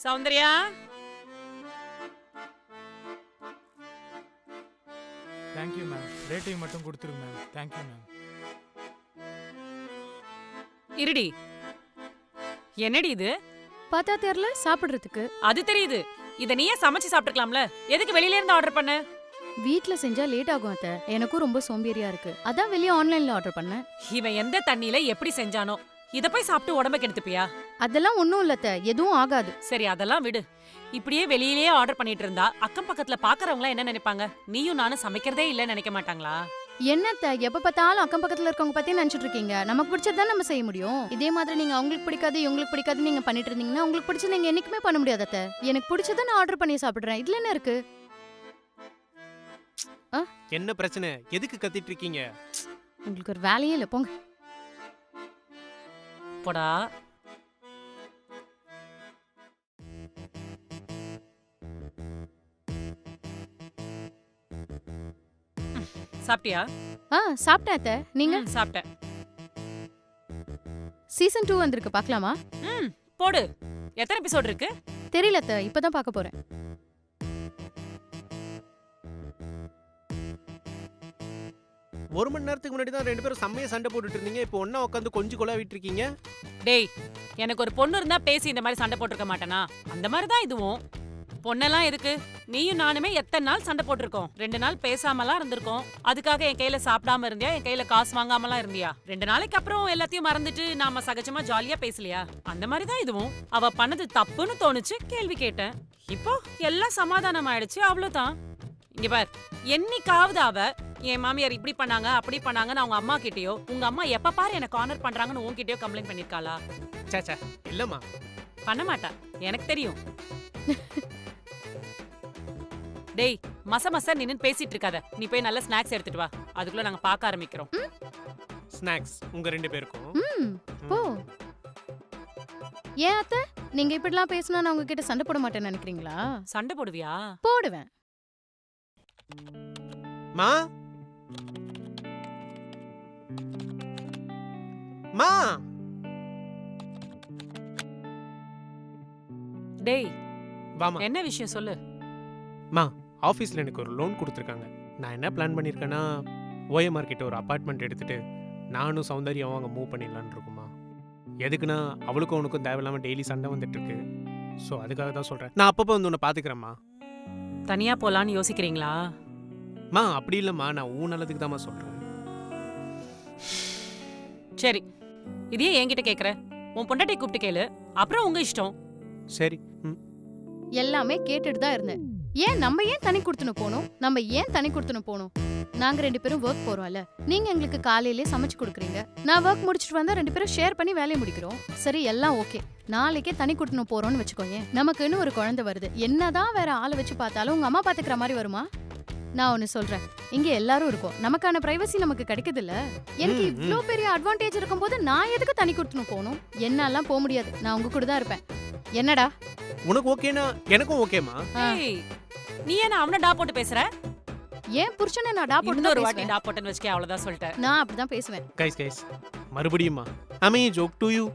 Soundarya, thank you ma'am. Rating மட்டும் கொடுத்துருங்க ma'am. Thank you ma'am. இருடி. என்னடி இது? பார்த்தா தெரியல சாப்பிடுறதுக்கு. அது தெரியுது. இத நீயே சமைச்சு சாப்பிட்டுக்கலாம்ல. எதுக்கு வெளியில இருந்து ஆர்டர் பண்ண? வீட்ல செஞ்சா லேட் ஆகும் அத்தை. எனக்கும் ரொம்ப சோம்பேறியா இருக்கு. அதான் வெளிய ஆன்லைன்ல ஆர்டர் பண்ணேன். இவன் எந்த தண்ணியில எப்படி செஞ்சானோ? இத போய் சாப்பிட்டு உடம்ப கெடுத்துப்பியா? அதெல்லாம் ஒண்ணும் இல்ல அத்தை. எதுவும் ஆகாது. சரி, அதெல்லாம் விடு. இப்படியே வெளியிலேயே ஆர்டர் பண்ணிட்டு இருந்தா அக்கம் பக்கத்துல பாக்குறவங்க என்ன நினைப்பாங்க? நீயும் நானும் சமைக்கிறதே இல்ல நினைக்க மாட்டாங்களா? என்னத்த எப்ப பார்த்தாலும் அக்கம் பக்கத்துல இருக்கவங்க பத்தி நினைச்சிட்டு இருக்கீங்க. நமக்கு பிடிச்சதான் நம்ம செய்ய முடியும். இதே மாதிரி நீங்க அவங்களுக்கு பிடிக்காது இவங்களுக்கு பிடிக்காது நீங்க பண்ணிட்டு இருந்தீங்கன்னா உங்களுக்கு பிடிச்ச நீங்க என்னைக்குமே பண்ண முடியாது அத்தை. எனக்கு பிடிச்சதை நான் ஆர்டர் பண்ணி சாப்பிடுறேன். இதுல என்ன இருக்கு? என்ன பிரச்சனை? எதுக்கு கத்திட்டு இருக்கீங்க? உங்களுக்கு ஒரு வேலையே இல்ல போங்க. போடா. சாப்பிட்டியா? சாப்பிட்டேன் அத்தை. நீங்க? சாப்பிட்டேன். சீசன் 2 வந்திருக்கு, பார்க்கலாமா? போடு. எத்தனை எபிசோட் இருக்கு? தெரியல அத்தை, இப்பதான் பார்க்க போறேன். ஒரு மணி நேரத்துக்கு முன்னாடி தான் ரெண்டு பேரும் செம்மையா சண்டை போட்டுட்டு இருந்தீங்க. இப்போ ஒண்ணா உட்காந்து கொஞ்சம் கொலாவிட்டு இருக்கீங்க. டேய், எனக்கு ஒரு பொண்ணு இருந்தா பேசி இந்த மாதிரி சண்டை போட்டுருக்க மாட்டேனா? அந்த மாதிரி தான் இதுவும். பொண்ணெல்லாம் எதுக்கு? நீயும் நானுமே எத்தனை நாள் சண்டை போட்டிருக்கோம்? 2 நாள் பேசாமலாம் இருந்திருக்கோம். அதுக்காக என் கையில சாப்பிடாம இருந்தியா? என் கையில காசு வாங்காமலாம் இருந்தியா? 2 நாளைக்கு அப்புறம் எல்லாத்தையும் மறந்துட்டு நாம சகஜமா ஜாலியா பேசலையா? அந்த மாதிரி தான் இதுவும். அவ பண்ணது தப்புன்னு தோணுச்சு, கேள்வி கேட்டேன். இப்போ எல்லாம் சமாதானம் ஆயிடுச்சு, அவ்வளவுதான். இங்க பார், என்னைக்காவது அவ என் மாமியார் இப்படி பண்ணாங்க அப்படி பண்ணாங்கன்னு அவங்க அம்மா கிட்டயோ, உங்க அம்மா எப்ப பாரு எனக்கு ஆனர் பண்றாங்கன்னு உன்கிட்டயோ கம்ப்ளைண்ட் பண்ணிருக்காளா? சாச்சா இல்லம்மா, பண்ண மாட்டா, எனக்கு தெரியும். டேய், மச நின்னு பேசிட்டு இருக்காத. நீ போய் நல்ல ஸ்நாக்ஸ் எடுத்துட்டு வா. அதுக்குள்ள நாங்க பார்க்க ஆரம்பிக்கிறோம். ஸ்நாக்ஸ் உங்க ரெண்டு பேருக்கும். போ. ஏன் அத்தை, நீங்க இப்படிலாம் பேசினா நான் உங்ககிட்ட சண்டை போட மாட்டேன்னு நினைக்கிறீங்களா? சண்டை போடுவியா? போடுவேன். மா மா டேய், வாமா. என்ன விஷயம் சொல்லு. மா, ஆஃபீஸில் எனக்கு ஒரு லோன் கொடுத்துருக்காங்க. நான் என்ன பிளான் பண்ணியிருக்கேன்னா, ஓஎம்ஆர் கிட்ட ஒரு அப்பார்ட்மெண்ட் எடுத்துட்டு நானும் சௌந்தர்யாவும் அங்கே மூவ் பண்ணிடலான்னு இருக்குமா. எதுக்குன்னா அவளுக்கும் அவனுக்கும் தேவையில்லாமல் டெய்லி சண்டை வந்துட்டு இருக்கு. ஸோ அதுக்காக தான் சொல்கிறேன். நான் அப்பப்போ வந்து உன்னை பார்த்துக்கிறேம்மா. தனியா போலான்னு யோசிக்கிறீங்களா? மா அப்படி இல்லைம்மா, நான் ஊ நல்லதுக்கு தான்மா சொல்கிறேன். சரி, இதையே என்கிட்ட கேக்குற? உன் பொண்டாட்டி கூப்பிட்டு கேளு, அப்புறம் உங்க இஷ்டம். சரி. எல்லாமே கேட்டுட்டு தான் இருந்தேன். நம்ம ஏன் தனி கொடுத்துன்னு போகணும்? நம்ம ஏன் தனி கொடுத்துன்னு போகணும்? நாங்க 2 பேரும் ஒர்க் போறோம்ல. நீங்க எங்களுக்கு காலையிலேயே சமைச்சு கொடுக்குறீங்க. நான் ஒர்க் முடிச்சிட்டு வந்தா 2 பேரும் ஷேர் பண்ணி வேலையை முடிக்கிறோம். சரி, எல்லாம் ஓகே. நாளைக்கே தனி கொடுத்துன்னு போறோம்னு வச்சுக்கோங்க. நமக்குன்னு ஒரு குழந்தை வருது. என்னதான் வேற ஆளை வச்சு பார்த்தாலும் உங்க அம்மா பாத்துக்கிற மாதிரி வருமா? நான் ஒன்னு சொல்றேன், இங்க எல்லாரும் இருக்கோம். நமக்கான பிரைவசி நமக்கு கிடைக்குது இல்ல? எனக்கு இவ்ளோ பெரிய அட்வான்டேஜ் இருக்கும்போது நான் எதுக்கு தனி கொடுத்துன்னு போகணும்? என்னாலாம் போக முடியாது. நான் உங்க கூட தான் இருப்பேன். என்னடா உனக்கு ஓகேனா எனக்கும் ஓகேமா. ஏய், நீ என்ன அவன டா போட்டு பேசுற? ஏன் புருஷனை நான் டா போட்டு இன்னொரு வாட்டி பேசுவேன். டா போட்டுன்னு வச்சுக்க, அவ்வளவுதான் சொல்லிட்டேன். நான் அப்படிதான் பேசுவேன். கைஸ் மறுபடியும்மா, I mean joke to you.